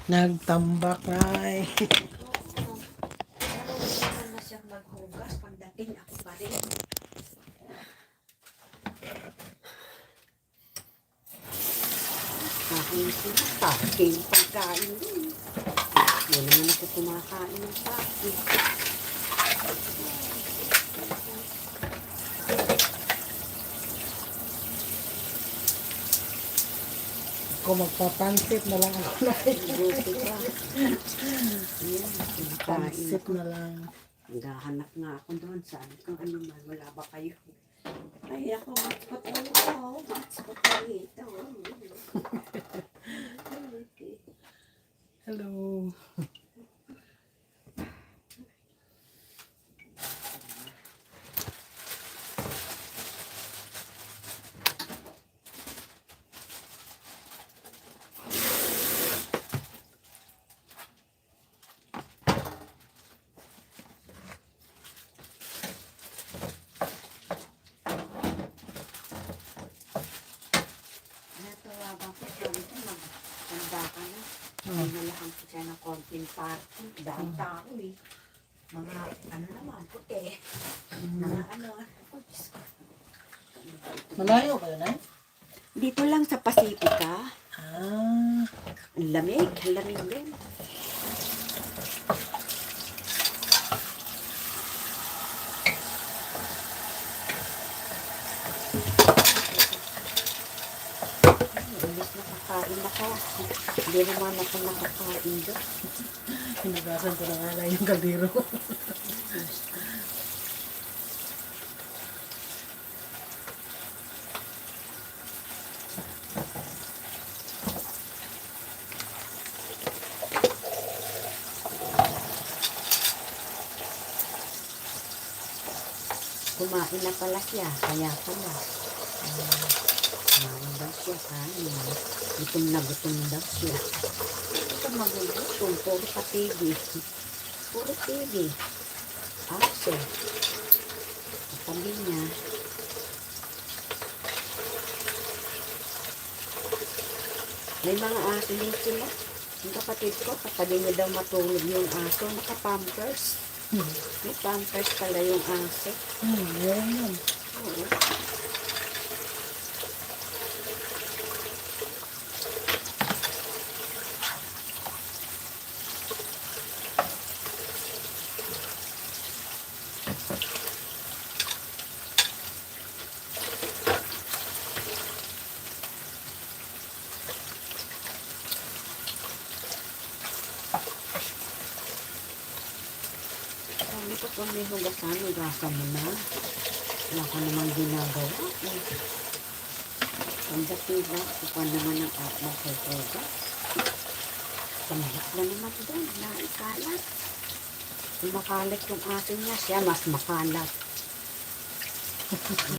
Nagtambak na eh. Naman na siyang maghugas. Pagdating ako pa rin. Kain sila. Taking pagkain din. Hindi naman ako kumakain ng taking. Kung magpapansit na lang ako na. Buti ka. Ayan, kumakain Pansit ako. na lang. Naghahanap nga ako doon. Saan kung ano man. Wala ba kayo? Ay, ako. Hotspot ako. Hotspot na ito. Hello. Natawagan ko sabi ko, magtanda ka na. Nalahan ko siya ng konting party. Dahil tao eh. Mga ano naman, puti. Mga ano. Oh, Diyos ko. Malayo kayo na? Dito lang sa Pasipika. Ah. Ang lamig. Ang lamig din. Imbis nakakain ako. Hindi naman ako nakakain doon. Hinugasan ko na nga lang yung kaldero. Kumain na pala siya. Kaya pala. Kumain daw siya. Kain. Gutom na gutom daw siya. Ito magugutom. Puro sa TV. Puro TV. Aso. Katabi niya. May mga aso din sila. Yung kapatid ko, katabi niya daw matulog yung aso. Naka-pampers. May pampers pala yung aso. Yan yan. Oo. Sabi ko kung may hugasan, hugasan mo na. Wala ka namang ginagawa. Ang dakiba, kupa naman ang maghuhugas. Pamalit na naman doon, naikalat. Kung makalat yung atin niya, siya mas makalat.